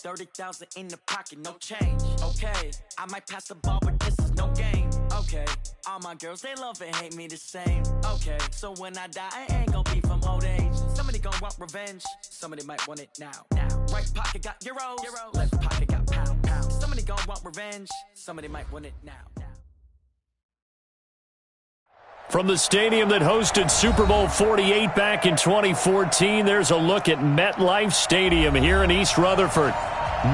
30,000 in the pocket, no change. Okay, I might pass the ball, but this is no game. Okay, all my girls, they love and hate me the same. Okay, so when I die, I ain't gonna be from old age. Somebody gonna want revenge, somebody might want it now. Right pocket got euros, left pocket got pound. Somebody gonna want revenge, somebody might want it now. From the stadium that hosted Super Bowl 48 back in 2014, there's a look at MetLife Stadium here in East Rutherford.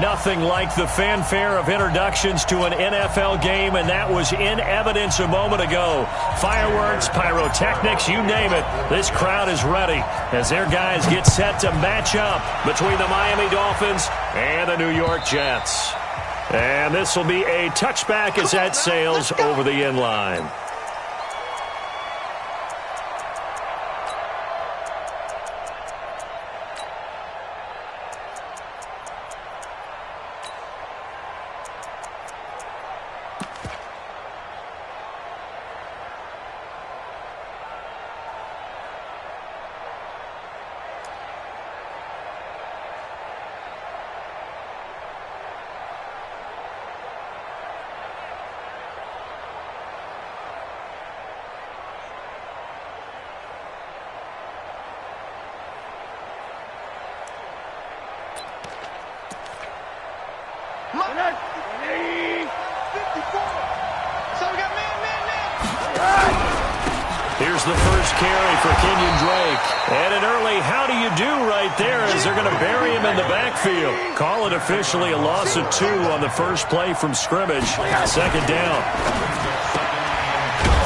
Nothing like the fanfare of introductions to an NFL game, and that was in evidence a moment ago. Fireworks, pyrotechnics, you name it. This crowd is ready as their guys get set to match up between the Miami Dolphins and the New York Jets. And this will be a touchback as that sails over the end line. Here's the first carry for Kenyon Drake. And an early how do you do right there as they're going to bury him in the backfield. Call it officially a loss of 2 on the first play from scrimmage. Second down.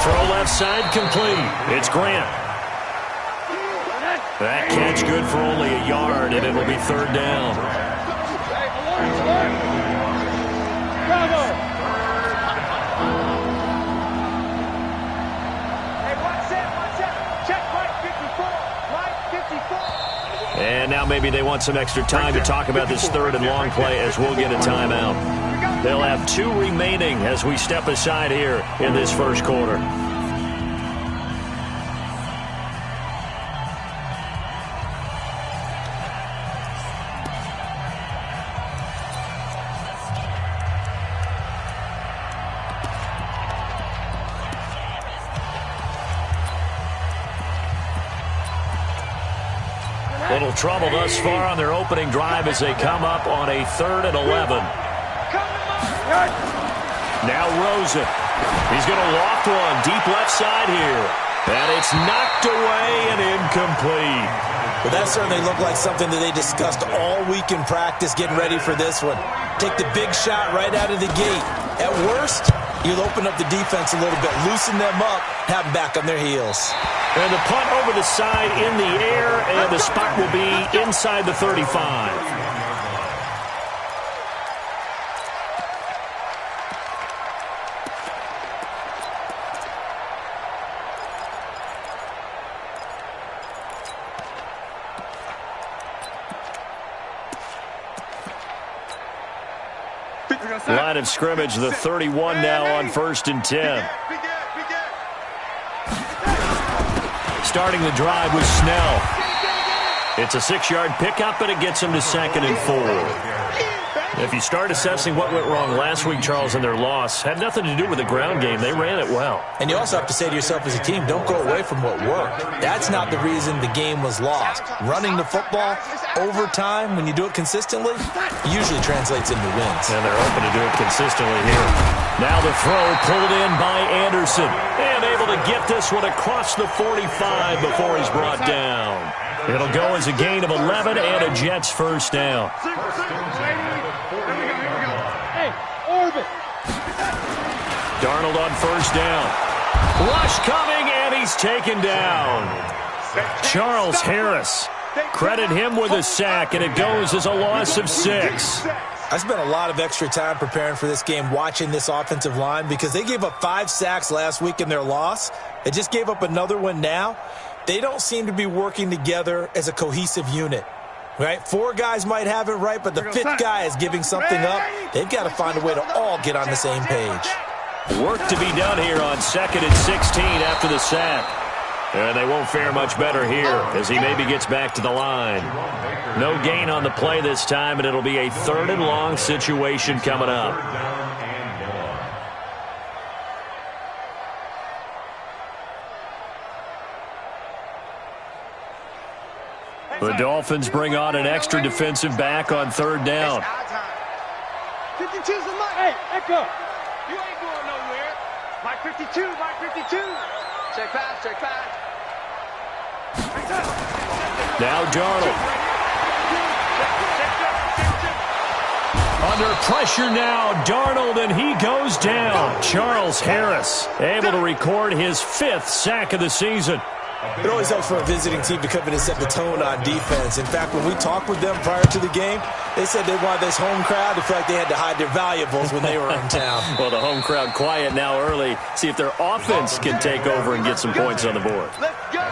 Throw left side complete. It's Grant. That catch good for only a yard, and it'll be third down. And now maybe they want some extra time to talk about this third and long play as we'll get a timeout. They'll have 2 remaining as we step aside here in this first quarter. Little trouble thus far on their opening drive as they come up on a 3rd and 11. Now Rosen. He's going to loft one deep left side here. And it's knocked away and incomplete. Well, that certainly looked like something that they discussed all week in practice getting ready for this one. Take the big shot right out of the gate. At worst, you'll open up the defense a little bit, loosen them up, have them back on their heels. And the punt over the side in the air, and the spot will be inside the 35. Line of scrimmage, the 31 now on 1st and 10. Starting the drive with Snell. It's a 6-yard pickup, but it gets him to 2nd and 4. If you start assessing what went wrong last week, Charles, in their loss, had nothing to do with the ground game. They ran it well. And you also have to say to yourself as a team, don't go away from what worked. That's not the reason the game was lost. Running the football over time, when you do it consistently, usually translates into wins. And they're hoping to do it consistently here. Now the throw pulled in by Anderson. And able to get this one across the 45 before he's brought down. It'll go as a gain of 11 and a Jets first down. Darnold on 1st down. Rush coming, and he's taken down. Charles Harris. Credit him with a sack, and it goes as a loss of 6. I spent a lot of extra time preparing for this game, watching this offensive line, because they gave up 5 sacks last week in their loss. They just gave up another one now. They don't seem to be working together as a cohesive unit. Right? 4 guys might have it right, but the 5th guy is giving something up. They've got to find a way to all get on the same page. Work to be done here on 2nd and 16 after the sack. And they won't fare much better here as he maybe gets back to the line. No gain on the play this time, and it'll be a 3rd and long situation coming up. The Dolphins bring on an extra defensive back on 3rd down. 52's the mark. Hey, Echo. You ain't going nowhere. Mark 52, Mark 52. Check pass, check pass. Now Darnold. Under pressure now, Darnold, and he goes down. Charles Harris able to record his 5th sack of the season. It always helps for a visiting team to come in and set the tone on defense. In fact, when we talked with them prior to the game, they said they wanted this home crowd to feel like they had to hide their valuables when they were in town. Well, the home crowd quiet now early. See if their offense can take over and get some points on the board. Let's go.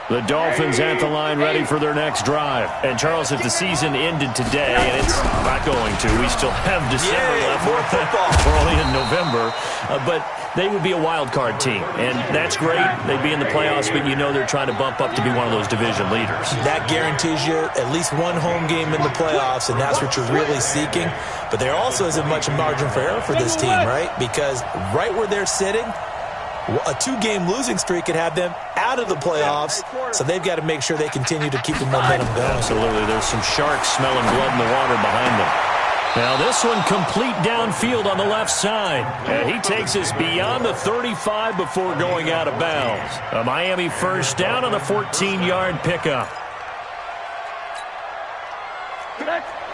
The Dolphins at the line ready for their next drive. And, Charles, if the season ended today, and it's not going to, we still have December left. More football. We're only in November. But they would be a wild card team. And that's great. They'd be in the playoffs, but you know they're trying to bump up to be one of those division leaders. That guarantees you at least one home game in the playoffs, and that's what you're really seeking. But there also isn't much margin for error for this team, right? Because right where they're sitting, a 2-game losing streak could have them out of the playoffs, so they've got to make sure they continue to keep the momentum going. Absolutely. There's some sharks smelling blood in the water behind them. Now this one complete downfield on the left side. And he takes us beyond the 35 before going out of bounds. A Miami first down on the 14-yard pickup.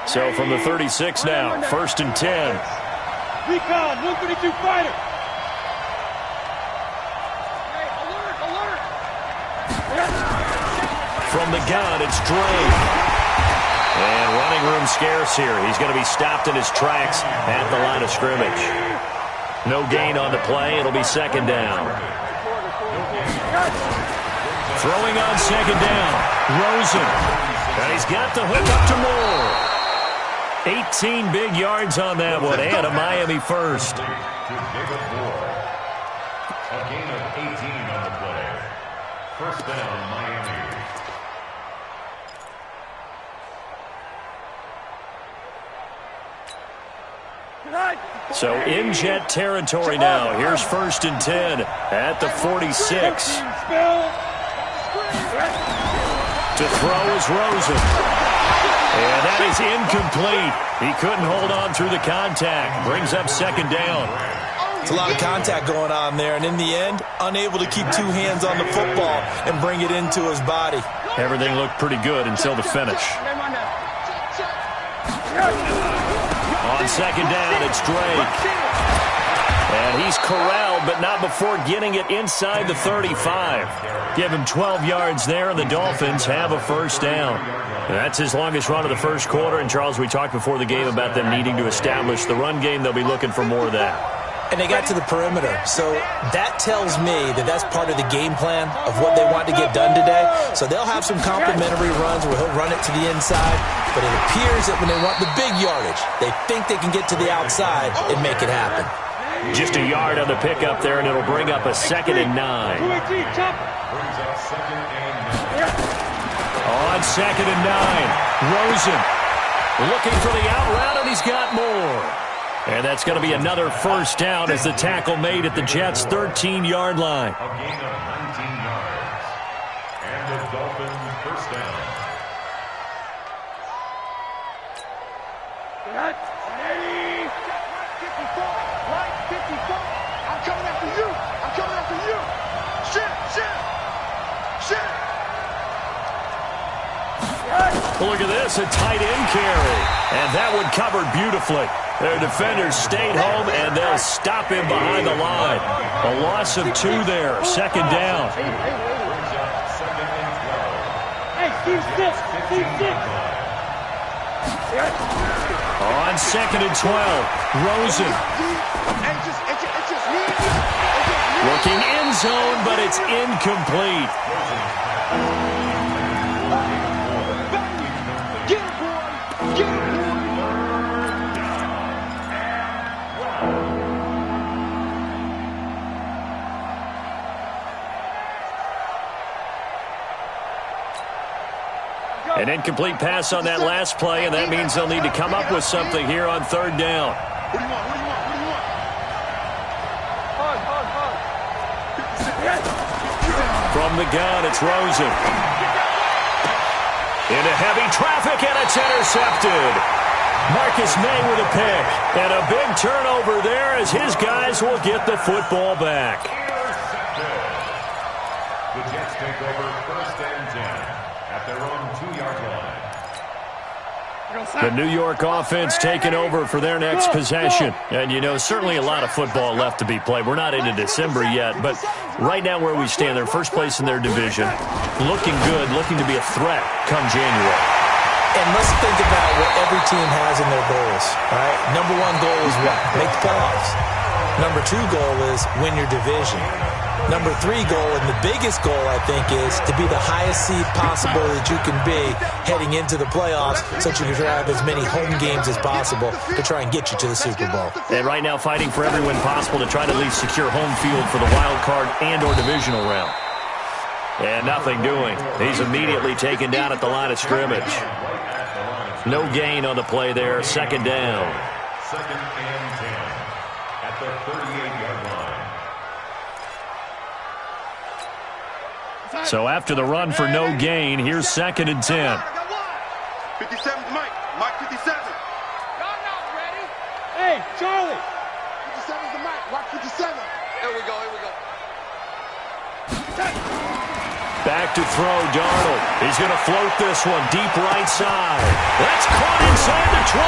So from the 36 now, 1st and 10. Recon, 132 fighter. From the gun, it's Drake. And running room scarce here. He's going to be stopped in his tracks at the line of scrimmage. No gain on the play. It'll be 2nd down. Throwing on 2nd down. Rosen. And he's got the hook up to Moore. 18 big yards on that one. And a Miami first. A gain of 18 on the play. 1st down, Miami. So in Jet territory now. Here's 1st and 10 at the 46. To throw is Rosen. And that is incomplete. He couldn't hold on through the contact. Brings up 2nd down. It's a lot of contact going on there, and in the end, unable to keep 2 hands on the football and bring it into his body. Everything looked pretty good until the finish. On 2nd down, it's Drake. And he's corralled, but not before getting it inside the 35. Give him 12 yards there, and the Dolphins have a 1st down. And that's his longest run of the 1st quarter. And, Charles, we talked before the game about them needing to establish the run game. They'll be looking for more of that. And they got to the perimeter. So that tells me that that's part of the game plan of what they want to get done today. So they'll have some complimentary runs where he'll run it to the inside. But it appears that when they want the big yardage, they think they can get to the outside and make it happen. Just a yard on the pickup there, and it'll bring up a 2nd and 9. On 2nd and 9, Rosen looking for the out route, and he's got more. And that's going to be another 1st down as the tackle made at the Jets' 13-yard line. A gain of 19 yards. And the Dolphins 1st down. Right 54. I'm coming after you. I'm coming after you. Shit. Look at this, a tight end carry. And that one covered beautifully. Their defenders stayed home, and they'll stop him behind the line. A loss of 2 there, 2nd down. Hey, Steve 6. On 2nd and 12, Rosen. Looking end zone, but it's incomplete. An incomplete pass on that last play, and that means they'll need to come up with something here on 3rd down. What do you want? What do you want? What do you want? From the gun, it's Rosen. Into heavy traffic, and it's intercepted. Marcus May with a pick. And a big turnover there as his guys will get the football back. The Jets take over 1st and 10 at their own 2-yard line. The New York offense taking over for their next possession. And, you know, certainly a lot of football left to be played. We're not into December yet, but right now where we stand, they're first place in their division. Looking good, looking to be a threat come January. And let's think about what every team has in their goals, all right? Number 1 goal is what? Make the playoffs. Number 2 goal is win your division. Number 3 goal, and the biggest goal, I think, is to be the highest seed possible that you can be heading into the playoffs so that you can have as many home games as possible to try and get you to the Super Bowl. And right now fighting for every win possible to try to at least secure home field for the wild card and or divisional round. And nothing doing. He's immediately taken down at the line of scrimmage. No gain on the play there. 2nd down. 2nd and 10 at the 38-yard line. So after the run for no gain, here's 2nd and 10. 57's Mike. Mike 57. Y'all not ready? Hey, Charlie. 57's the Mike. Mike 57. Here we go, here we go. Back to throw, Darnold. He's going to float this one deep right side. That's caught inside the 20.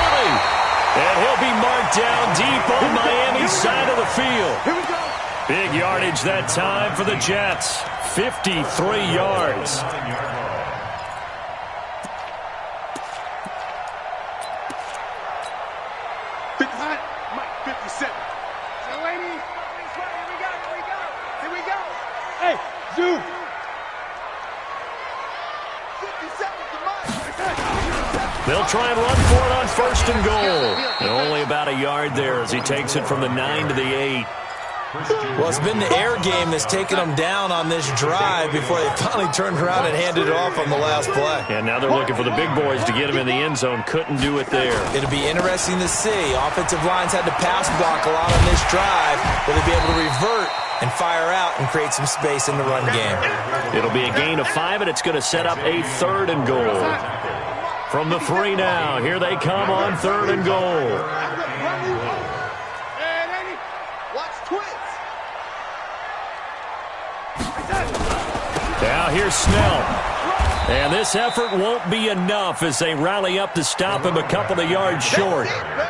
And he'll be marked down deep on Miami's side of the field. Here we go. Big yardage that time for the Jets. 53 yards. Mike 57. Delaney, here we go, here we go. Here we go. Hey, Zoo. 57's the Mike. They'll try and run for it on 1st and goal. And only about a yard there as he takes it from the 9 to the 8. Well, it's been the air game that's taken them down on this drive before they finally turned around and handed it off on the last play. And now they're looking for the big boys to get him in the end zone. Couldn't do it there. It'll be interesting to see. Offensive lines had to pass block a lot on this drive. Will they be able to revert and fire out and create some space in the run game? It'll be a gain of 5, and it's going to set up a 3rd and goal. From the 3 now, here they come on 3rd and goal. Now here's Snell. And this effort won't be enough as they rally up to stop him a couple of yards short.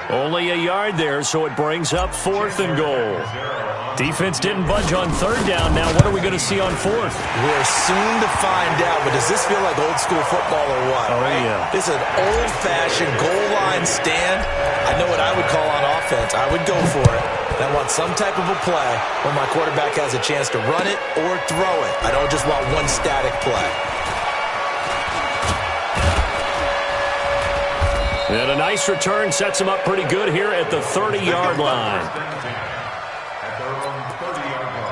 Only a yard there, so it brings up 4th and goal. Defense didn't budge on 3rd down. Now what are we going to see on 4th? We're soon to find out, but does this feel like old school football or what? Oh, right? yeah. This is an old-fashioned goal line stand. I know what I would call on offense. I would go for it. I want some type of a play where my quarterback has a chance to run it or throw it. I don't just want one static play. And a nice return sets him up pretty good here at the 30-yard line. At their own 30-yard line.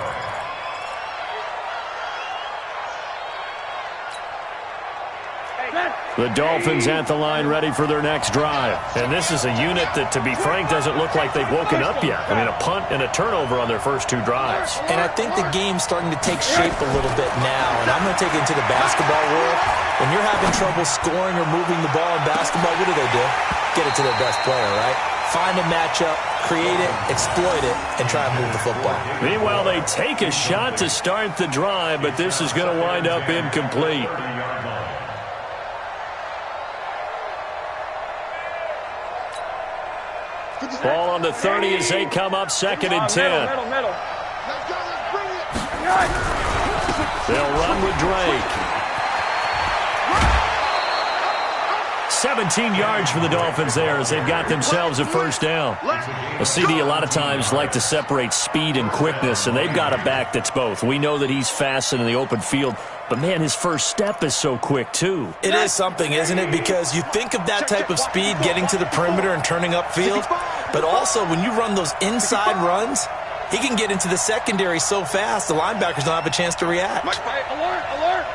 The Dolphins at the line ready for their next drive. And this is a unit that, to be frank, doesn't look like they've woken up yet. I mean, a punt and a turnover on their first 2 drives. And I think the game's starting to take shape a little bit now. And I'm going to take it into the basketball world. When you're having trouble scoring or moving the ball in basketball, what do? Get it to their best player, right? Find a matchup, create it, exploit it, and try and move the football. Meanwhile, they take a shot to start the drive, but this is going to wind up incomplete. Ball on the 30 as they come up 2nd and 10. Middle. They'll run with Drake. 17 yards for the Dolphins there as they've got themselves a first down. A CD a lot of times like to separate speed and quickness, and they've got a back that's both. We know that he's fast in the open field, but, man, his first step is so quick, too. It is something, isn't it? Because you think of that type of speed getting to the perimeter and turning upfield, but also when you run those inside runs, he can get into the secondary so fast the linebackers don't have a chance to react. Alert, alert.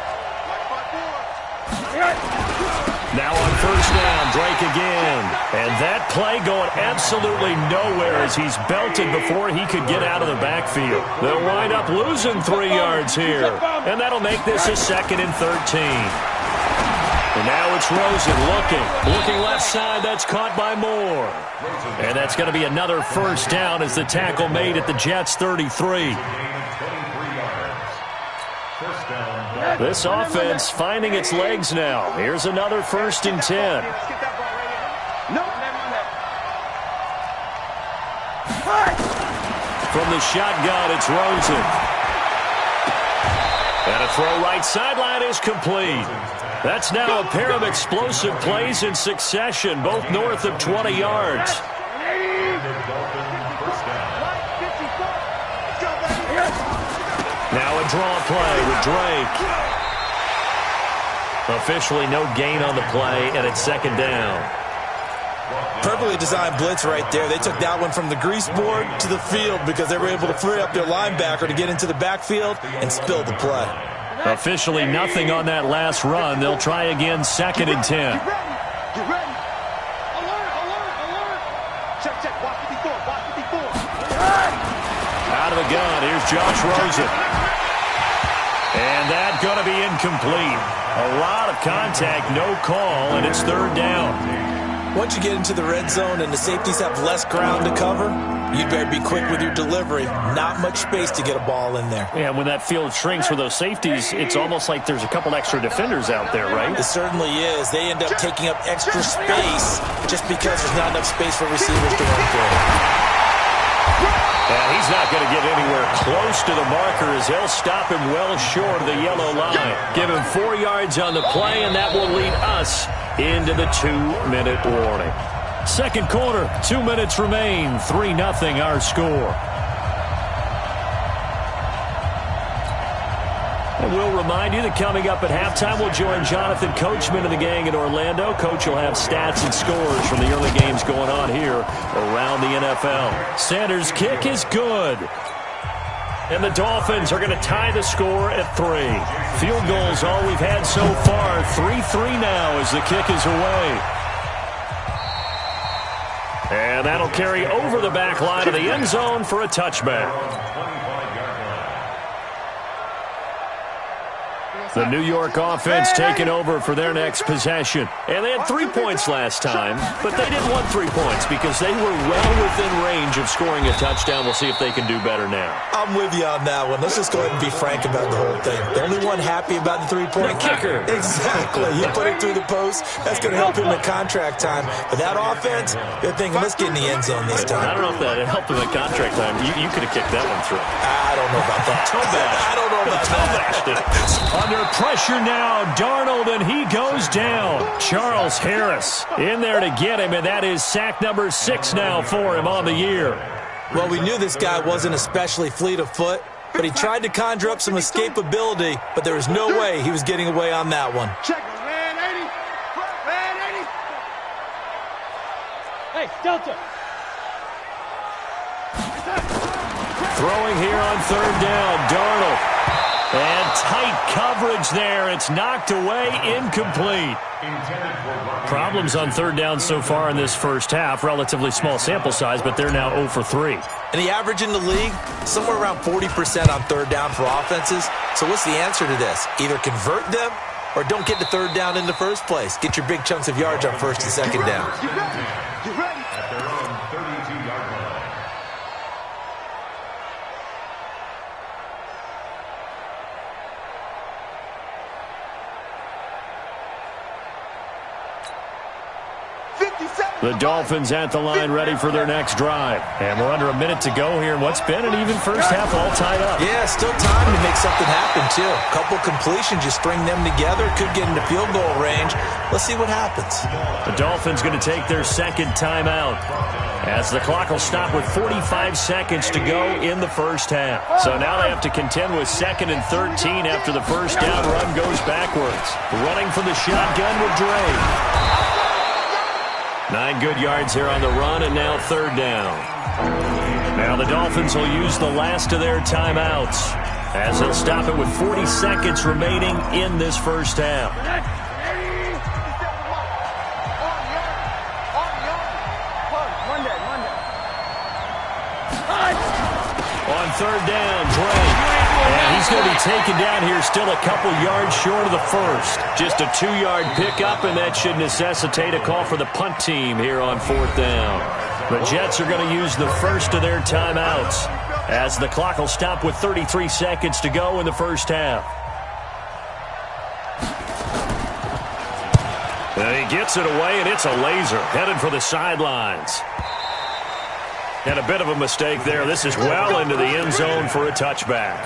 Now on first down, Drake again. And that play going absolutely nowhere as he's belted before he could get out of the backfield. They'll wind up losing 3 yards here. And that'll make this a 2nd and 13. And now it's Rosen looking left side. That's caught by Moore. And that's going to be another first down as the tackle made at the Jets' 33. This offense finding its legs now. Here's another 1st and 10. From the shotgun, it's Rosen. And a throw right sideline is complete. That's now a pair of explosive plays in succession, both north of 20 yards. Now a draw play with Drake. Officially no gain on the play, and it's 2nd down. Perfectly designed blitz right there. They took that one from the grease board to the field because they were able to free up their linebacker to get into the backfield and spill the play. Officially nothing on that last run. They'll try again, 2nd and 10. Get ready. Alert. Check. Watch 54. Out of the gun, here's Josh Rosen. And that's going to be incomplete. A lot of contact, no call, and it's 3rd down. Once you get into the red zone and the safeties have less ground to cover, you better be quick with your delivery. Not much space to get a ball in there. Yeah, when that field shrinks with those safeties, it's almost like there's a couple extra defenders out there, right? It certainly is. They end up taking up extra space just because there's not enough space for receivers to run through. And he's not going to get anywhere close to the marker as they'll stop him well short of the yellow line. Give him 4 yards on the play, and that will lead us into the 2-minute warning. Second quarter, 2 minutes remain. 3-0 our score. And we'll remind you that coming up at halftime, we'll join Jonathan Coachman and the gang in Orlando. Coach will have stats and scores from the early games going on here around the NFL. Sanders' kick is good. And the Dolphins are going to tie the score at 3. Field goals all we've had so far. 3-3 now as the kick is away. And that'll carry over the back line of the end zone for a touchback. The New York offense taking over for their next possession. And they had 3 points last time, but they didn't want 3 points because they were well within range of scoring a touchdown. We'll see if they can do better now. I'm with you on that one. Let's just go ahead and be frank about the whole thing. The only one happy about the 3-point kicker. Exactly. He put it through the post. That's going to help him at contract time. But that offense, they're thinking, let's get in the end zone this time. I don't know if that helped him at contract time. You could have kicked that one through. I don't know about that. I don't know about that. Under pressure now, Darnold, and he goes down. Charles Harris in there to get him, and that is sack number 6 now for him on the year. Well, we knew this guy wasn't especially fleet of foot, but he tried to conjure up some escapability, but there was no way he was getting away on that one. Check, man, 80. Man, 80. Hey, Delta. Throwing here on 3rd down, Darnold. And tight coverage there. It's knocked away, incomplete. Problems on 3rd down so far in this first half. Relatively small sample size, but they're now 0 for 3. And the average in the league, somewhere around 40% on 3rd down for offenses. So what's the answer to this? Either convert them or don't get to 3rd down in the first place. Get your big chunks of yards on 1st and 2nd down. Get ready. At their own 32-yard line. The Dolphins at the line ready for their next drive. And we're under a minute to go here in what's been an even first half all tied up. Yeah, still time to make something happen, too. A couple completions, you string them together, could get into field goal range. Let's see what happens. The Dolphins going to take their second timeout as the clock will stop with 45 seconds to go in the first half. So now they have to contend with 2nd and 13 after the first down run goes backwards. Running from the shotgun with Dre. 9 good yards here on the run, and now 3rd down. Now the Dolphins will use the last of their timeouts as they'll stop it with 40 seconds remaining in this first half. On 3rd down, Dre. And he's going to be taken down here still a couple yards short of the first. Just a 2-yard pickup, and that should necessitate a call for the punt team here on 4th down. The Jets are going to use the first of their timeouts as the clock will stop with 33 seconds to go in the first half. And he gets it away, and it's a laser headed for the sidelines. And a bit of a mistake there. This is well into the end zone for a touchback.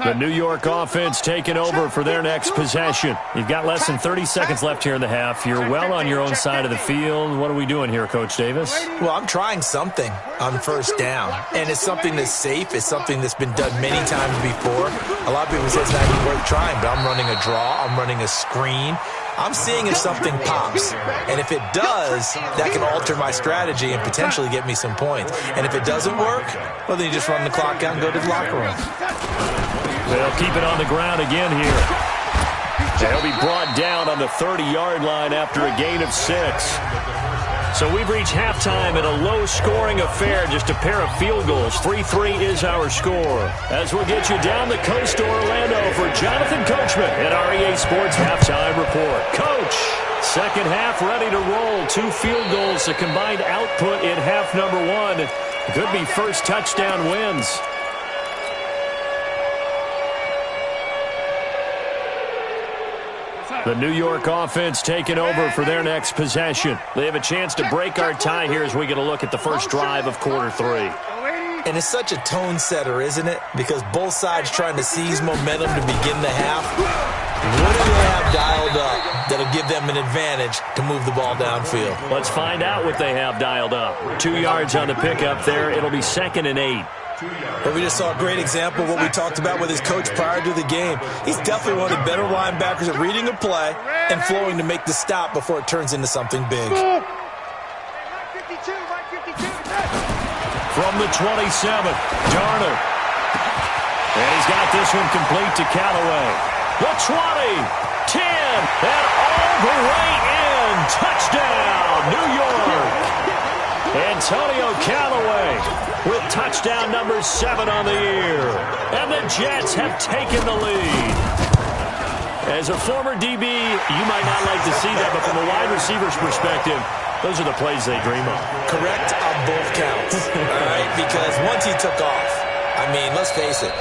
The New York offense taking over for their next possession. You've got less than 30 seconds left here in the half. You're well on your own side of the field. What are we doing here, Coach Davis? Well, I'm trying something on 1st down, and it's something that's safe. It's something that's been done many times before. A lot of people say it's not even worth trying, but I'm running a draw. I'm running a screen. I'm seeing if something pops, and if it does, that can alter my strategy and potentially get me some points. And if it doesn't work, well, then you just run the clock out and go to the locker room. They'll keep it on the ground again here. They'll be brought down on the 30-yard line after a gain of 6. So we've reached halftime in a low-scoring affair, just a pair of field goals. 3-3 is our score. As we'll get you down the coast to Orlando for Jonathan Coachman at REA Sports Halftime Report. Coach, second half ready to roll. 2 field goals, the combined output in half number 1. Could be first touchdown wins. The New York offense taking over for their next possession. They have a chance to break our tie here as we get a look at the first drive of quarter 3. And it's such a tone setter, isn't it? Because both sides trying to seize momentum to begin the half. What do they have dialed up that'll give them an advantage to move the ball downfield? Let's find out what they have dialed up. 2 yards on the pickup there. It'll be 2nd and 8. But we just saw a great example of what we talked about with his coach prior to the game. He's definitely one of the better linebackers at reading a play and flowing to make the stop before it turns into something big. From the 27, Darnold. And he's got this one complete to Callaway. The 20, 10, and all the way in. Touchdown, New York. Antonio Callaway with touchdown number 7 on the year. And the Jets have taken the lead. As a former DB, you might not like to see that, but from a wide receiver's perspective, those are the plays they dream of. Correct on both counts. All right, because once he took off, I mean, let's face it,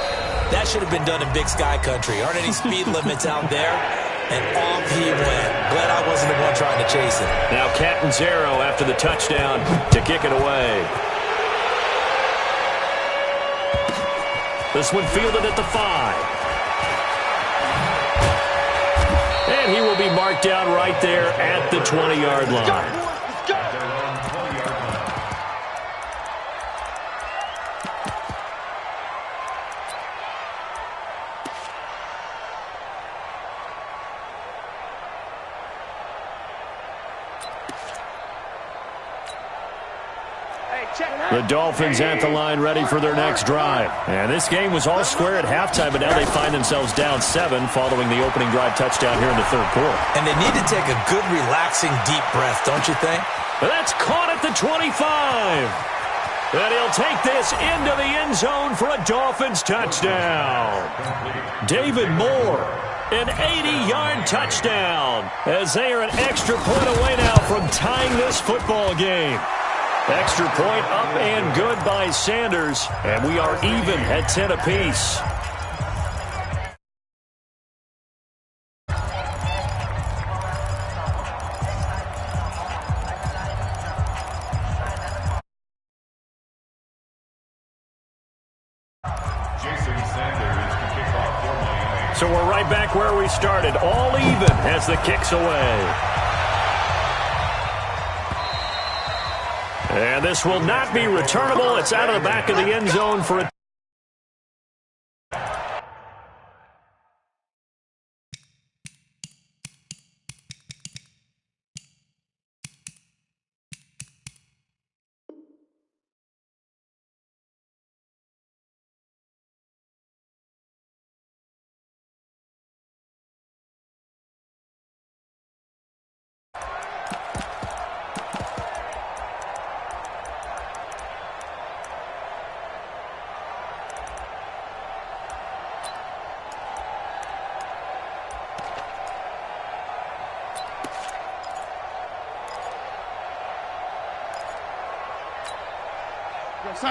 that should have been done in Big Sky Country. Aren't any speed limits out there? And off he went. Glad I wasn't the one trying to chase him. Now Catanzaro after the touchdown to kick it away. This one fielded at the 5. And he will be marked down right there at the 20-yard line. The Dolphins at the line ready for their next drive. And this game was all square at halftime, but now they find themselves down 7 following the opening drive touchdown here in the 3rd quarter. And they need to take a good, relaxing, deep breath, don't you think? That's caught at the 25. And he'll take this into the end zone for a Dolphins touchdown. David Moore, an 80-yard touchdown, as they are an extra point away now from tying this football game. Extra point up and good by Sanders, and we are even at 10 apiece. So we're right back where we started, all even as the kick's away. And this will not be returnable. It's out of the back of the end zone for a...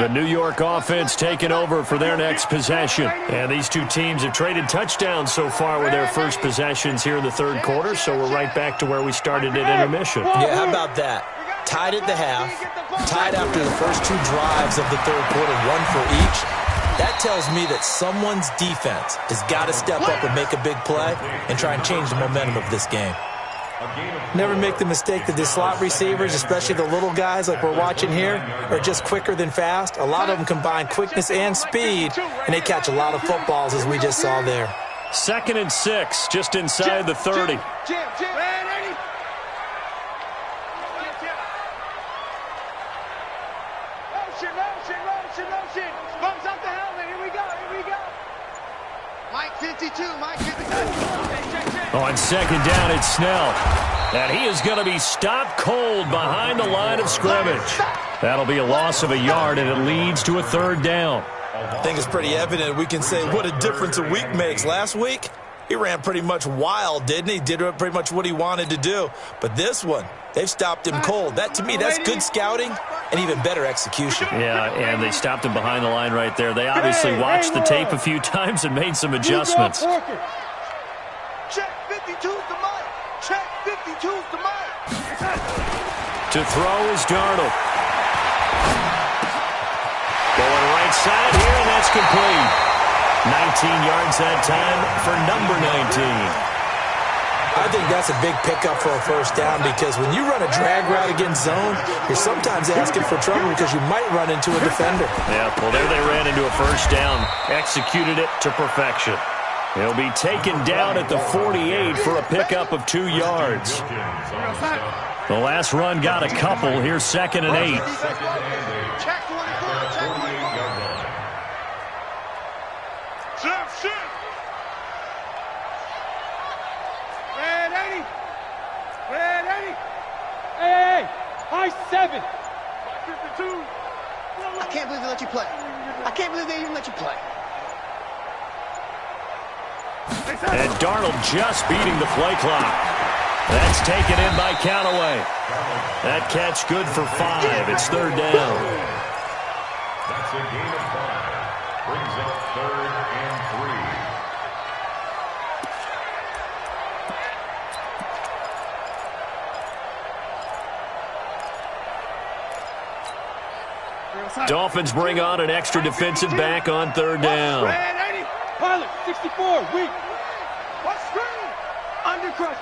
The New York offense taking over for their next possession. And these two teams have traded touchdowns so far with their first possessions here in the third quarter, so we're right back to where we started at intermission. Yeah, how about that? Tied at the half, tied after the first two drives of the third quarter, one for each. That tells me that someone's defense has got to step up and make a big play and try and change the momentum of this game. Never make the mistake that the slot receivers, especially the little guys like we're watching here, are just quicker than fast. A lot of them combine quickness and speed, and they catch a lot of footballs, as we just saw there. 2nd and 6, just inside the 30. Mike 52, Mike 52. On 2nd down, it's Snell. And he is going to be stopped cold behind the line of scrimmage. That'll be a loss of a yard, and it leads to a 3rd down. I think it's pretty evident we can say what a difference a week makes. Last week, he ran pretty much wild, didn't he? Did pretty much what he wanted to do. But this one, they've stopped him cold. That, to me, that's good scouting and even better execution. Yeah, and they stopped him behind the line right there. They obviously watched the tape a few times and made some adjustments. Check 52's the Mike. Check 52's the Mike. To throw is Darnold. Going right side here, and that's complete. 19 yards that time for number 19. I think that's a big pickup for a first down because when you run a drag route against zone, you're sometimes asking for trouble because you might run into a defender. Yeah, well, there they ran into a first down, executed it to perfection. He'll be taken down at the 48 for a pickup of 2 yards. The last run got a couple. Here's 2nd and 8. Check 24, check 24. Shift. Red 80. Red 80. Hey, high 7. 52. I can't believe they let you play. I can't believe they even let you play. And Darnold just beating the play clock. That's taken in by Callaway. That catch good for 5. It's 3rd down. That's a gain of 5. Brings up 3rd and 3. Dolphins bring on an extra defensive back on 3rd down. Red 80. Pilot, 64, weak. What screen? Undercrunch.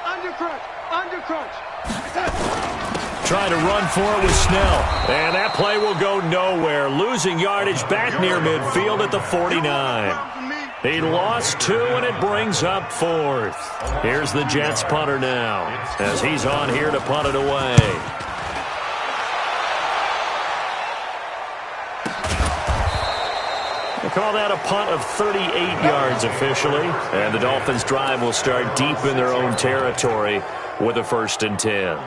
Trying to run for it with Snell. And that play will go nowhere. Losing yardage back near midfield at the 49. He lost 2, and it brings up 4th. Here's the Jets punter now as he's on here to punt it away. They call that a punt of 38 yards officially. And the Dolphins' drive will start deep in their own territory with a 1st and 10.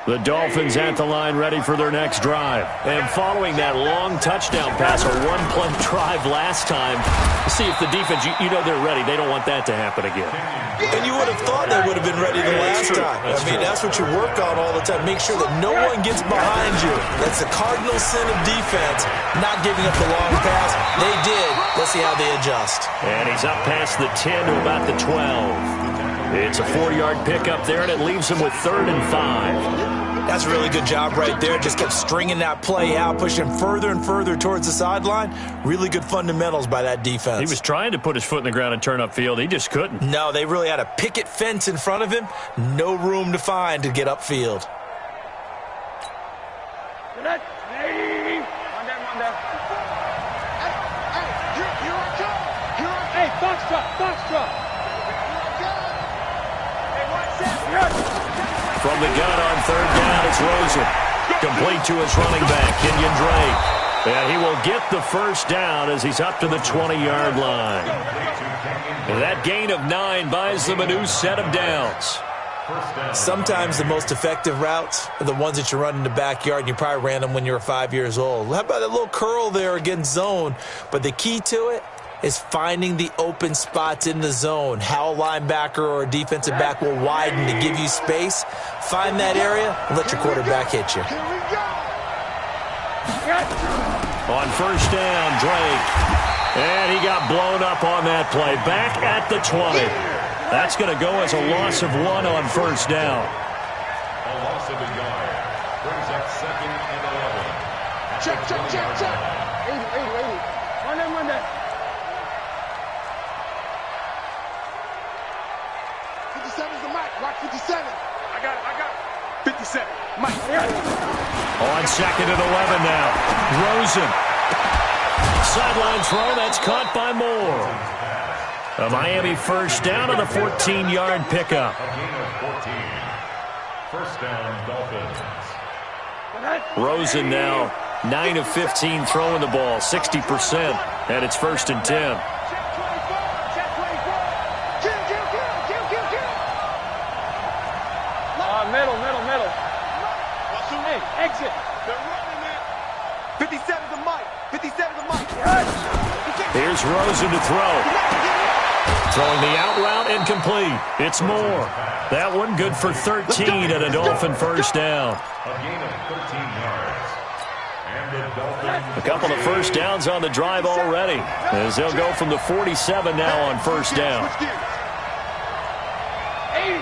The Dolphins at the line ready for their next drive. And following that long touchdown pass, a one-play drive last time, see if the defense, you know they're ready. They don't want that to happen again. And you would have thought they would have been ready the last time. That's what you work on all the time. Make sure that no one gets behind you. That's the cardinal sin of defense, not giving up the long pass. They did. Let's see how they adjust. And he's up past the 10 to about the 12. It's a 4-yard pickup there, and it leaves him with 3rd and 5. That's a really good job right there. Just kept stringing that play out, pushing further and further towards the sideline. Really good fundamentals by that defense. He was trying to put his foot in the ground and turn upfield. He just couldn't. No, they really had a picket fence in front of him. No room to find to get upfield. Hey, Foxtrot. From the gun on 3rd down, it's Rosen. Complete to his running back, Kenyon Drake. And he will get the 1st down as he's up to the 20-yard line. And that gain of 9 buys them a new set of downs. Sometimes the most effective routes are the ones that you run in the backyard, and you probably ran them when you were 5 years old. How about that little curl there against zone? But the key to it is finding the open spots in the zone. How a linebacker or a defensive back will widen to give you space. Find that area and let your quarterback hit you. On 1st down, Drake. And he got blown up on that play. Back at the 20. That's going to go as a loss of 1 on 1st down. A loss of a yard brings up 2nd and 11. Check. 80. One there. 57's the mic. Rock 57. I got it. 57. Mike. On 2nd and 11 now. Rosen. Sideline throw. That's caught by Moore. A Miami 1st down on the 14-yard pickup. A gain of 14. 1st down, Dolphins. Rosen now 9 of 15 throwing the ball, 60%. And it's 1st and 10. Middle. Hey, exit. They're running it. 57's the mic. Here's Rosen to throw. Throwing the out route incomplete. It's Moore. That one good for 13 and a Dolphin 1st down. A gain of 13 yards. And the Dolphins. A couple of 1st downs on the drive already, as they'll go from the 47 now on 1st down. 80.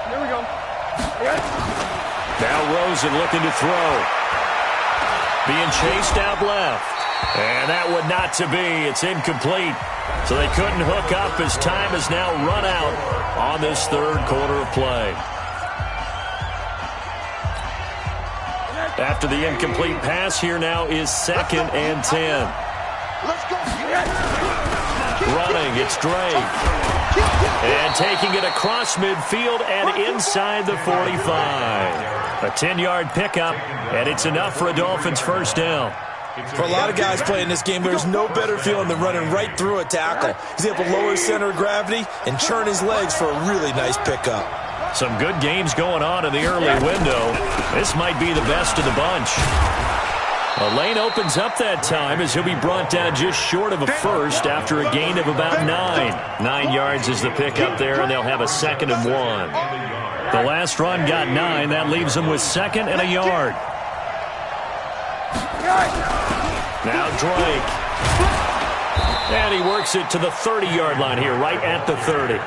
Here we go. Now Rosen looking to throw. Being chased out left. And that would not to be. It's incomplete. So they couldn't hook up as time has now run out on this 3rd quarter of play. After the incomplete pass, here now is 2nd and 10. Let's go. Running, it's Drake. And taking it across midfield and inside the 45. A 10-yard pickup, and it's enough for a Dolphins 1st down. For a lot of guys playing this game, there's no better feeling than running right through a tackle. He's able to lower his center of gravity and churn his legs for a really nice pickup. Some good games going on in the early window. This might be the best of the bunch. A lane opens up that time as he'll be brought down just short of a 1st after a gain of about 9. 9 yards is the pickup there, and they'll have a 2nd and 1. The last run got 9. That leaves them with 2nd and a yard. Now Drake. And he works it to the 30-yard line here, right at the 30.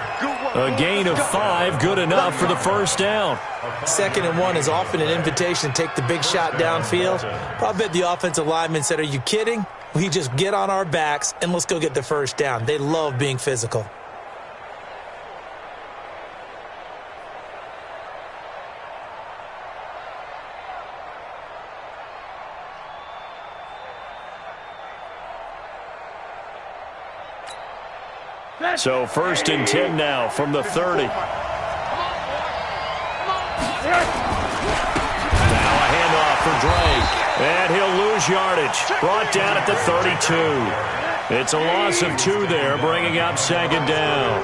A gain of 5, good enough for the 1st down. 2nd and 1 is often an invitation to take the big shot downfield. I bet the offensive lineman said, "Are you kidding? We just get on our backs and let's go get the 1st down." They love being physical. So 1st and 10 now from the 30. Now a handoff for Drake. And he'll lose yardage. Brought down at the 32. It's a loss of 2 there, bringing up 2nd down.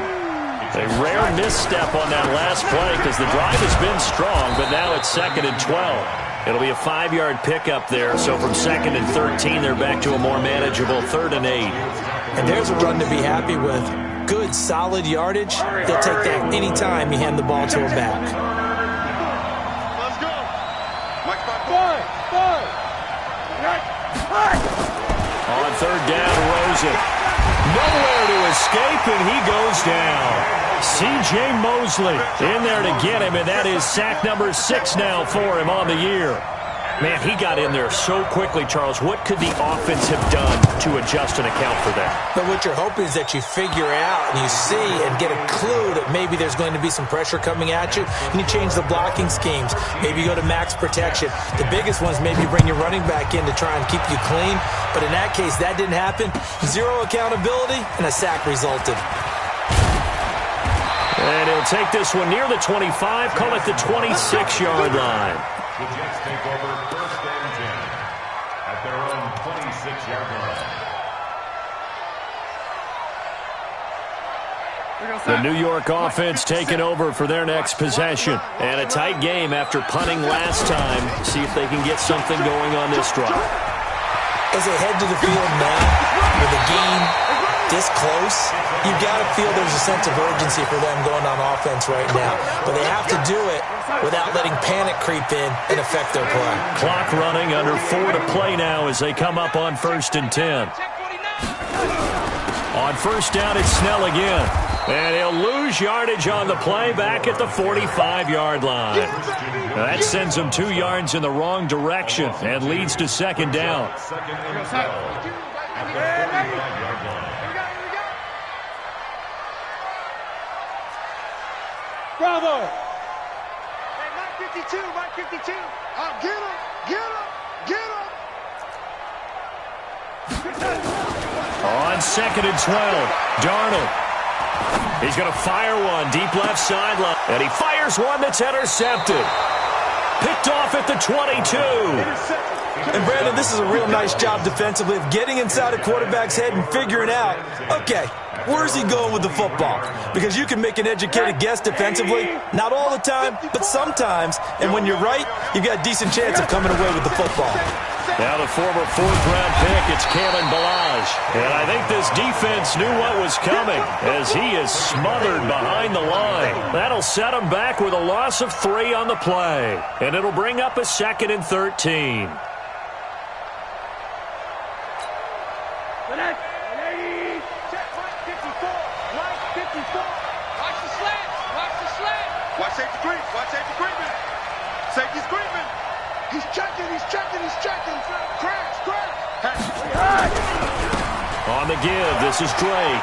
rare misstep on that last play because the drive has been strong, but now it's 2nd and 12. It'll be a 5-yard pickup there, so from 2nd and 13, they're back to a more manageable 3rd and 8. And there's a run to be happy with. Good, solid yardage. They'll take that any time you hand the ball to a back. Let's go. Mike, On 3rd down, Rosen. Nowhere to escape, and he goes down. C.J. Mosley in there to get him, and that is sack number 6 now for him on the year. Man, he got in there so quickly, Charles. What could the offense have done to adjust and account for that? But what you're hoping is that you figure out and you see and get a clue that maybe there's going to be some pressure coming at you, and you change the blocking schemes. Maybe you go to max protection. The biggest one is maybe bring your running back in to try and keep you clean. But in that case, that didn't happen. 0 accountability, and a sack resulted. And he'll take this one near the 25, call it the 26-yard line. The Jets take over 1st and 10 at their own 26-yard line. The New York offense taking over for their next possession. And a tight game after punting last time. See if they can get something going on this drive. As they head to the field now, with the game this close, you've got to feel there's a sense of urgency for them going on offense right now. But they have to do it without letting panic creep in and affect their play. Clock running, under 4 to play now as they come up on 1st and 10. On 1st down, it's Snell again. And he'll lose yardage on the play back at the 45-yard line. Now that sends him 2 yards in the wrong direction and leads to 2nd down. 2nd and 12 at the 45-yard line. Bravo. Hey, Mike 52, Mike 52. Get him, get him, get him. On 2nd and 12, Darnold. He's going to fire one deep left sideline. And he fires one that's intercepted. Picked off at the 22. And Brandon, this is a real nice job defensively of getting inside a quarterback's head and figuring out, okay, where's he going with the football? Because you can make an educated guess defensively, not all the time, but sometimes. And when you're right, you've got a decent chance of coming away with the football. Now the former 4th-round pick, it's Kalen Ballage. And I think this defense knew what was coming as he is smothered behind the line. That'll set him back with a loss of 3 on the play. And it'll bring up a 2nd and 13. Watch safety creep. Watch safety creeping. Safety's creeping. He's checking. He's checking. He's checking. Crash. On the give, this is Drake.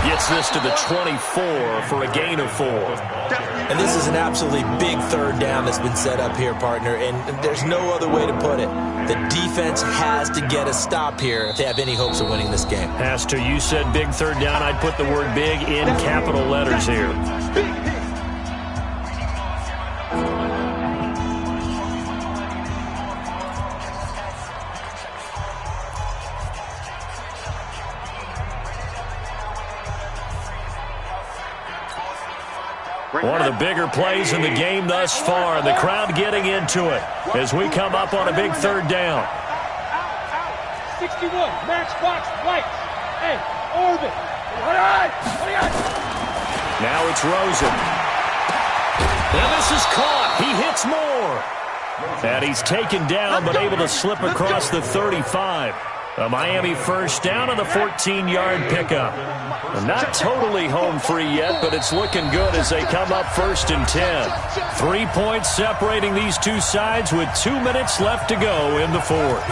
Gets this to the 24 for a gain of 4. And this is an absolutely big 3rd down that's been set up here, partner. And there's no other way to put it. The defense has to get a stop here if they have any hopes of winning this game. Has to. You said big 3rd down. I'd put the word big in capital letters here. One of the bigger plays in the game thus far, and the crowd getting into it as we come up on a big 3rd down. 61, matchbox, lights. Hey, orbit. Now it's Rosen. And this is caught. He hits more. And he's taken down, but able to slip across the 35. A Miami 1st down on the 14-yard pickup. Not totally home free yet, but it's looking good as they come up 1st and 10. 3 points separating these two sides with 2 minutes left to go in the 4th.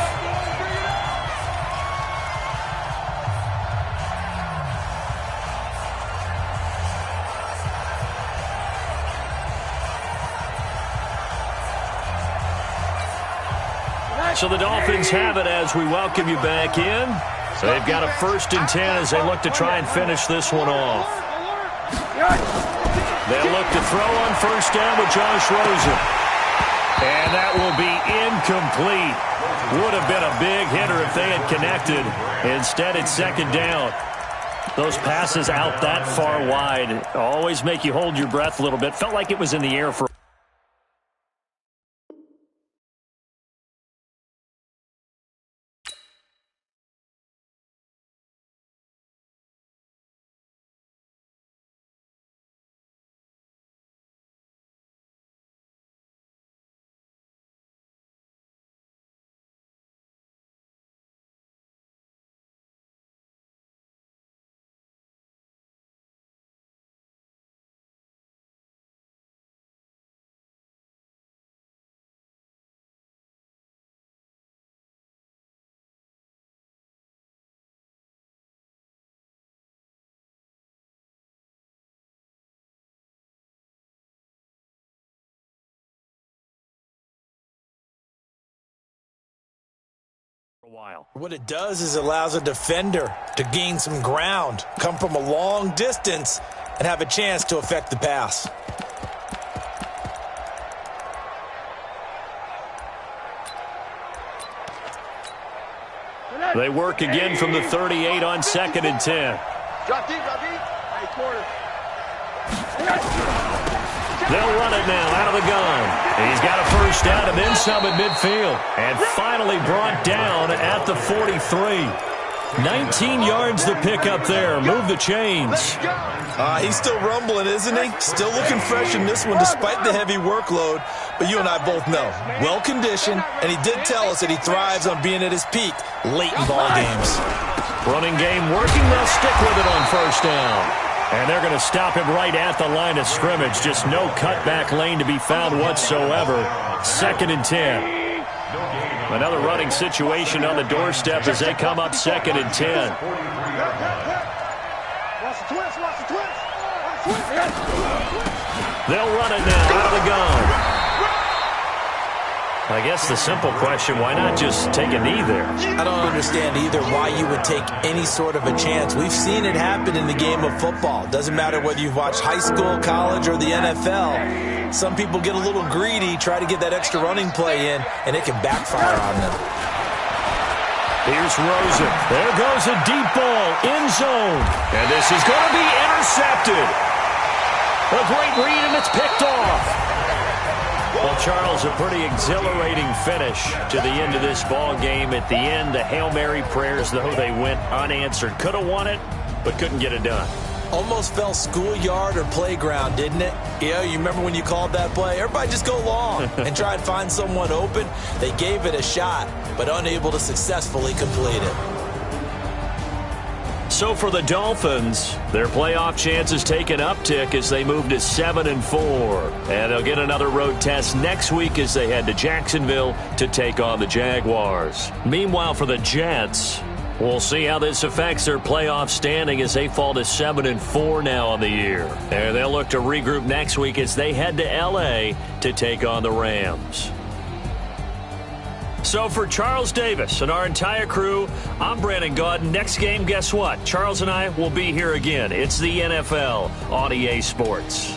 So the Dolphins have it as we welcome you back in. So they've got a 1st and 10 as they look to try and finish this one off. They'll look to throw on 1st down with Josh Rosen. And that will be incomplete. Would have been a big hitter if they had connected. Instead, it's 2nd down. Those passes out that far wide always make you hold your breath a little bit. Felt like it was in the air for a while. What it does is allows a defender to gain some ground, come from a long distance, and have a chance to affect the pass. They work again from the 38 on 2nd and 10. Drop deep, drop deep. Hey, quarter. They'll run it now out of the gun. He's got a first down and then some at midfield. And finally brought down at the 43. 19 yards to pick up there. Move the chains. He's still rumbling, isn't he? Still looking fresh in this one despite the heavy workload. But you and I both know, well-conditioned, and he did tell us that he thrives on being at his peak late in ball games. Running game working. They'll stick with it on first down. And they're going to stop him right at the line of scrimmage. Just no cutback lane to be found whatsoever. 2nd and 10. Another running situation on the doorstep as they come up 2nd and 10. They'll run it now out of the gun. I guess the simple question, why not just take a knee there? I don't understand either why you would take any sort of a chance. We've seen it happen in the game of football. Doesn't matter whether you've watched high school, college, or the NFL. Some people get a little greedy, try to get that extra running play in, and it can backfire on them. Here's Rosen. There goes a deep ball, end zone. And this is going to be intercepted. A great read, and it's picked off. Well, Charles, a pretty exhilarating finish to the end of this ball game. At the end, the Hail Mary prayers, though, they went unanswered. Could have won it, but couldn't get it done. Almost fell schoolyard or playground, didn't it? Yeah, you remember when you called that play? Everybody just go long and try and find someone open. They gave it a shot, but unable to successfully complete it. So for the Dolphins, their playoff chances take an uptick as they move to 7-4. And they'll get another road test next week as they head to Jacksonville to take on the Jaguars. Meanwhile, for the Jets, we'll see how this affects their playoff standing as they fall to 7-4 now on the year. And they'll look to regroup next week as they head to L.A. to take on the Rams. So for Charles Davis and our entire crew, I'm Brandon Gaudin. Next game, guess what? Charles and I will be here again. It's the NFL on EA Sports.